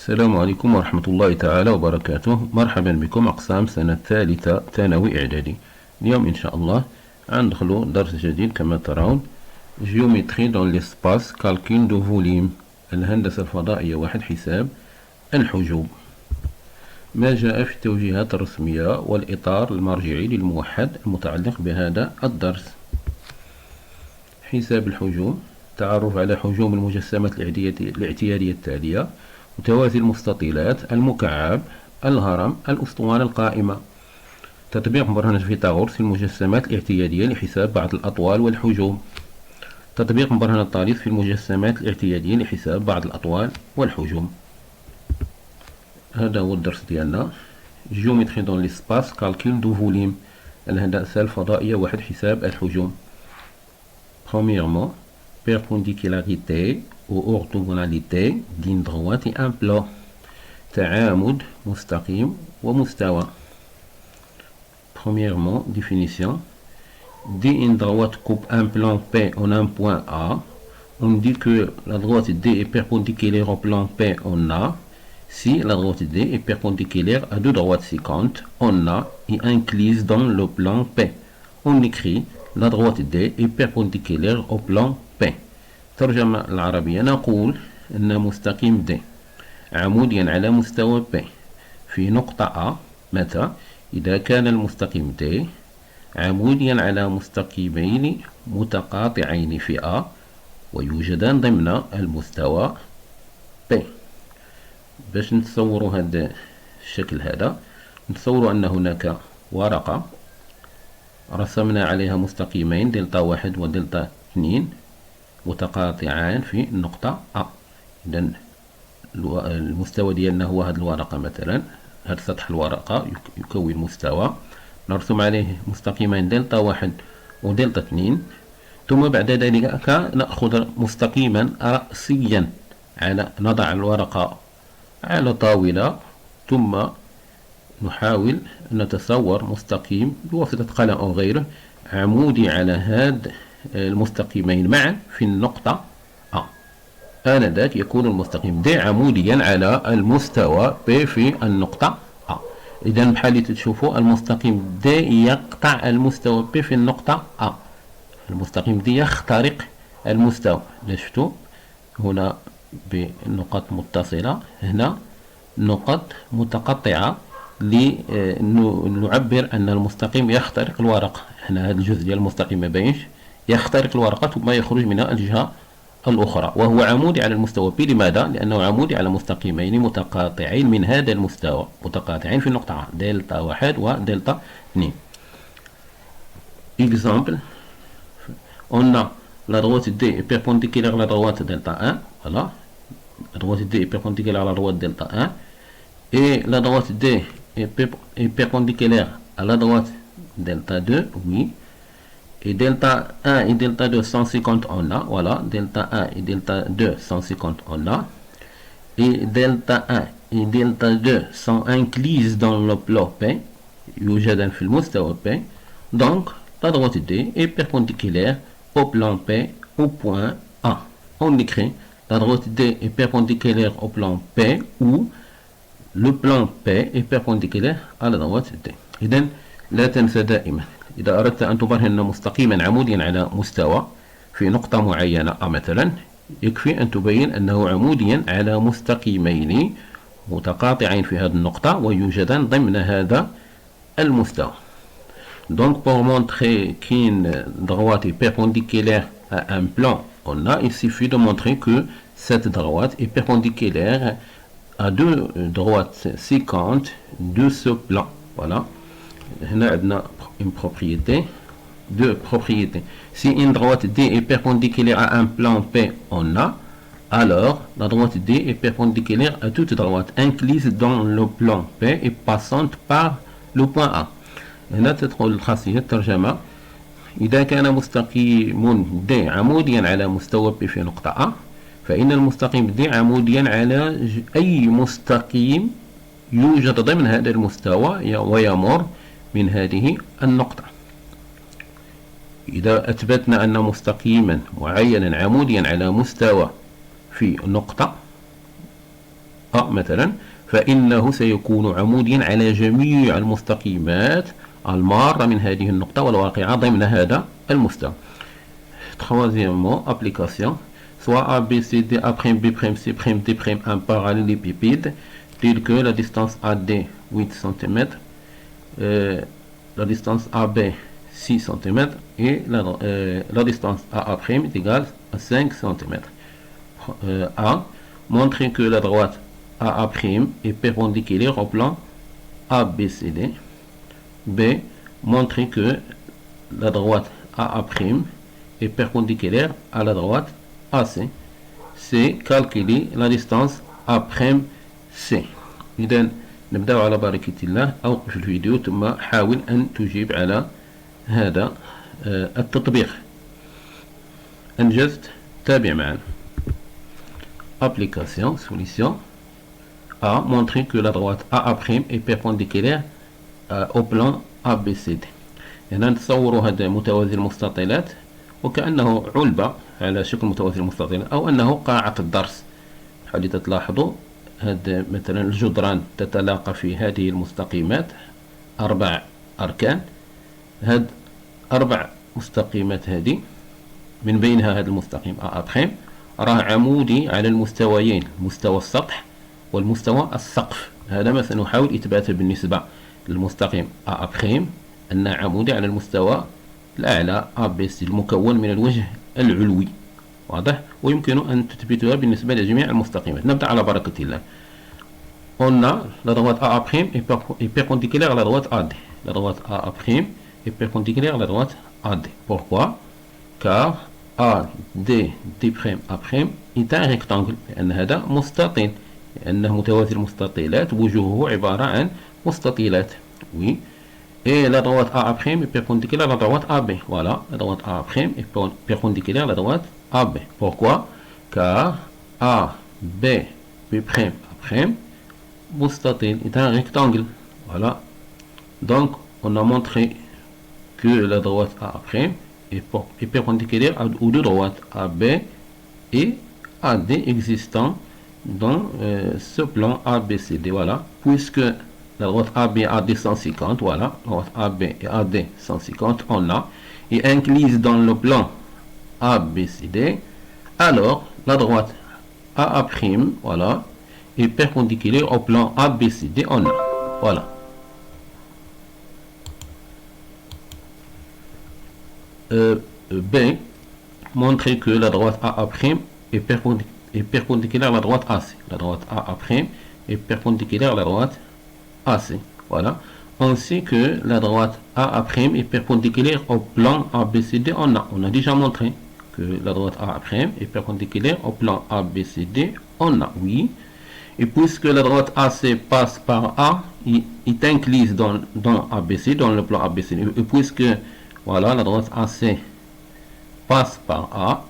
السلام عليكم ورحمة الله تعالى وبركاته. مرحبا بكم أقسام سنة ثالثة ثانوي إعدادي. اليوم إن شاء الله غندخلو درس جديد كما ترون، جيومتري دون ليسباس كالكول دو فوليم، الهندسة الفضائية واحد حساب الحجوب. ما جاء في التوجيهات الرسمية والإطار المرجعي للموحد المتعلق بهذا الدرس. حساب الحجوم، تعرف على حجوم المجسمات الاعتيادية التالية: متوازي المستطيلات، المكعب، الهرم، الأسطوانة القائمة. تطبيق برهنة فيثاغورس في المجسمات الاعتيادية لحساب بعض الأطوال والحجوم. تطبيق برهنة طاليس في المجسمات الاعتيادية لحساب بعض الأطوال والحجوم. هذا هو الدرس ديالنا، جيومتري دون ليسباس كالكول دو فوليم، الهندسة الفضائية واحد حساب الحجوم. Premièrement, perpendicularité ou orthogonalité d'une droite et un plan. تعامد مستقيم ومستوى. Premièrement, définition. Dit une droite coupe un plan P en un point A. On dit que la droite D est perpendiculaire au plan P en A si la droite D est perpendiculaire à deux droites séquentes en A et incluse dans le plan P. On écrit la droite D est perpendiculaire au plan P. ترجمة العربية: نقول أن مستقيم D عموديا على مستوى P في نقطة A متى؟ إذا كان المستقيم D عموديا على مستقيمين متقاطعين في A ويوجدان ضمن المستوى P. باش نتصوروا هذا الشكل هذا، نتصوروا أن هناك ورقة رسمنا عليها مستقيمين دلتا واحد ودلتا اثنين متقاطعان في النقطة A. إذا المستوى ديالنا هو هذه الورقة مثلا، هذا سطح الورقة يكون مستوى، نرسم عليه مستقيمين دلتا واحد ودلتا اثنين، ثم بعد ذلك نأخذ مستقيما رأسيا، نضع الورقة على طاولة ثم نحاول أن نتصور مستقيم بواسطة قلم أو غيره عمودي على هذا المستقيمين معا في النقطة A. آنذاك يكون المستقيم D عموديا على المستوى P في النقطة A. إذا بحال اللي تشوفوا المستقيم D يقطع المستوى P في النقطة A. المستقيم D يخترق المستوى. شفتوا هنا بنقط متصلة، هنا نقط متقطعة لنعبر أن المستقيم يخترق الورقة. هنا هذا الجزء ديال المستقيم ما باينش، يخترق الورقة ثم يخرج منها الجهة الأخرى، وهو عمودي على المستوى P. لماذا؟ لأنه عمودي على مستقيمين متقاطعين من هذا المستوى، متقاطعين في النقطة دلتا واحد ودلتا اثنين. Exemple, on a la droite D est perpendiculaire à la droite delta 1, voilà, la droite D est perpendiculaire à la droite delta 1, et la droite D est perpendiculaire à la droite delta 2, oui, et delta 1 et delta 2 150 on a, voilà, delta 1 et delta 2 150 on a, et delta 1 et delta 2 sont incluses dans le plan P, يوجدان في المستوى P, donc la droite D est perpendiculaire au plan P au point A. On écrit la droite D est perpendiculaire au plan P où le plan P est perpendiculaire à la droite D. إذن لا تنسى دائما إذا أردت أن تبرهن مستقيما عموديا على مستوى في نقطة معينة مثلا، يكفي أن تبين أنه عموديا على مستقيمين متقاطعين في هذه النقطة ويوجدان ضمن هذا المستوى. Donc pour montrer qu'une droite est perpendiculaire à un plan, il suffit de montrer que cette droite est perpendiculaire à deux droites séquentes de ce plan. Voilà. Là, on a une propriété, deux propriétés. Si une droite D est perpendiculaire à un plan P en A, alors la droite D est perpendiculaire à toute droite incluse dans le plan P et passante par le point A. هنا تدخل الخاصية الترجمة: إذا كان مستقيم D عموديا على مستوى P في نقطة A، فإن المستقيم D عموديا على أي مستقيم يوجد ضمن هذا المستوى ويمر من هذه النقطة. إذا أثبتنا أن مستقيما معينا عموديا على مستوى في نقطة مثلا، فإنه سيكون عموديا على جميع المستقيمات المارة من هذه النقطة والواقعة ضمن هذا المستوى. Troisièmement, application. Soit A, B, C, D, A', B', C', D', un parallélépipède tel que la distance AD 8 cm, la distance AB 6 cm et la distance AA' est égale à 5 cm. A. Montrer que la droite AA' est perpendiculaire au plan ABCD. B. Montrer que la droite AA' est perpendiculaire à la droite AC. C. Calculer la distance A'C. إذا نبدأ على بركة الله. أوقف الفيديو ثم حاول أن تجيب على هذا التطبيق. أنجزت؟ تابع معنا. Application, solution. A. Montrer que la droite AA' est perpendiculaire au plan ABCD. هنا نتصوروا هذا متوازي المستطيلات وكأنه علبة على شكل متوازي المستطيلات، أو أنه قاعة الدرس. حيث تلاحظوا هذا مثلا الجدران تتلاقى في هذه المستقيمات 4 أركان. هاد 4 مستقيمات هذه من بينها هذا المستقيم A' راه عمودي على المستويين، مستوى السطح والمستوى السقف. هذا ما سنحاول إثباته بالنسبة للمستقيم A' أنه عمودي على المستوى الأعلى ABC المكون من الوجه العلوي. واضح؟ ويمكن أن تثبتها بالنسبة لجميع المستقيمات. نبدأ على بركة الله. On a la droite A' est perpendiculaire à la droite AD. La droite A' est perpendiculaire à la droite AD. Pourquoi? Car AD d'A' est un rectangle، لأن هذا مستطيل، لأنه متوازي المستطيلات وجوهه عبارة عن مستطيلات. Oui. Et la droite A' est perpendiculaire à la droite AB. Voilà, la droite A' est perpendiculaire à la droite AB. Pourquoi? Car AB, B'A', mustatil est un rectangle. Voilà. Donc, on a montré que la droite A' est perpendiculaire aux deux droites AB et AD existant dans ce plan ABCD. Voilà. Puisque la droite AB et AD 150, voilà, la droite AB et AD 150, on a, et incluse dans le plan ABCD, alors la droite AA', voilà, est perpendiculaire au plan ABCD, on a, voilà. B, montrer que la droite AA' est perpendiculaire à la droite AC. La droite AA' est perpendiculaire à la droite AC. Voilà. Ainsi que la droite A' est perpendiculaire au plan ABCD, on a déjà montré que la droite A' est perpendiculaire au plan ABCD, on a, oui. Et puisque la droite AC passe par A, il incluse dans ABC, dans le plan ABCD. Et puisque, voilà, la droite AC passe par A,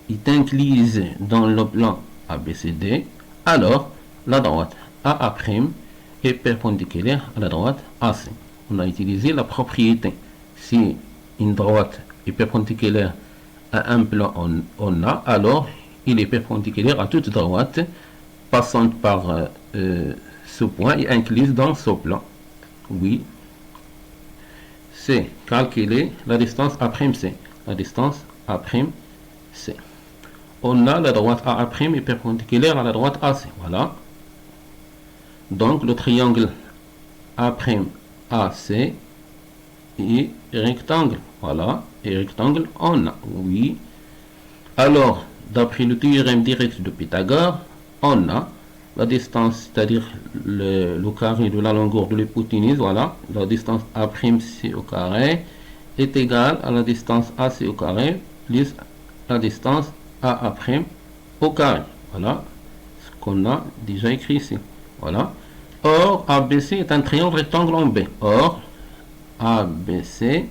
il incluse dans le plan ABCD, alors la droite A' est perpendiculaire à la droite AC. On a utilisé la propriété. Si une droite est perpendiculaire à un plan on a, alors il est perpendiculaire à toute droite passant par ce point et incluse dans ce plan. Oui. C. Calculer la distance A'C. La distance A'C. On a la droite A' est perpendiculaire à la droite AC. Voilà. Donc le triangle A'AC est rectangle. Voilà. Et rectangle on a. Oui. Alors, d'après le théorème direct de Pythagore, on a la distance, c'est-à-dire le carré de la longueur de l'hypoténuse, voilà, la distance A'C au carré est égale à la distance AC au carré plus la distance AA' au carré. Voilà ce qu'on a déjà écrit ici. Voilà. Or, ABC est un triangle rectangle en B. Or, ABC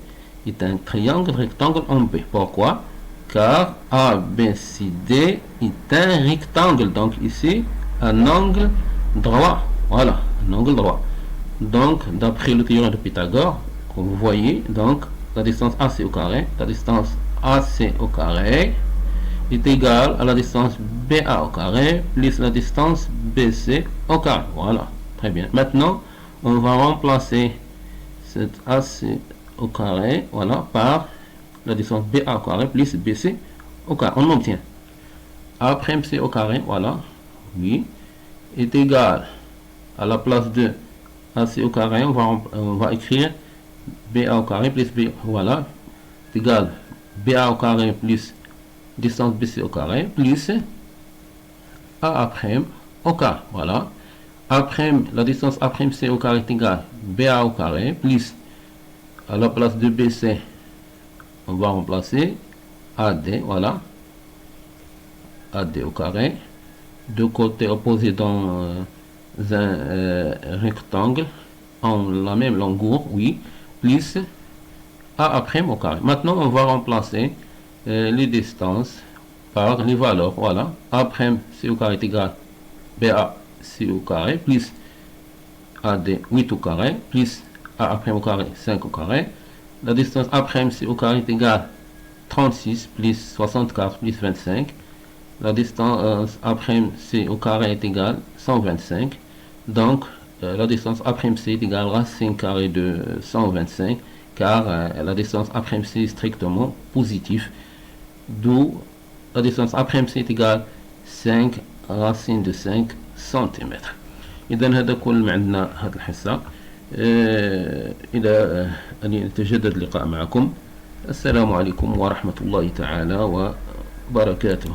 est un triangle rectangle en B. Pourquoi? Car ABCD est un rectangle. Donc ici, un angle droit. Voilà, un angle droit. Donc, d'après le théorème de Pythagore, comme vous voyez, donc la distance AC au carré, la distance AC au carré est égal à la distance BA au carré plus la distance BC au carré. Voilà, très bien. Maintenant, on va remplacer cette AC au carré, voilà, par la distance BA au carré plus BC au carré. On obtient A'C au carré, voilà, oui, est égal à la place de AC au carré, on va écrire BA au carré plus B, voilà, est égal BA au carré plus distance BC au carré plus A'C au carré, voilà. La distance A'C au carré est égale BA au carré plus, à la place de BC, on va remplacer AD, voilà, AD au carré, deux côtés opposés dans un rectangle en la même longueur, oui, plus A'C au carré. Maintenant, on va remplacer les distances par les valeurs, voilà. A'C au carré est égal BAC au carré plus AD 8 au carré plus A'C au carré 5 au carré. La distance A'C au carré est égale 36 plus 64 plus 25. La distance A'C au carré est égale 125. Donc, la distance A'C est égale à racine carrée de 125, car la distance A'C est strictement positive. D'où la distance A'C est égale 5 racine de 5 cm. إذا هذا كل ما عندنا هذه الحصة. إلى أن يتجدد اللقاء معكم. السلام عليكم ورحمة الله تعالى وبركاته.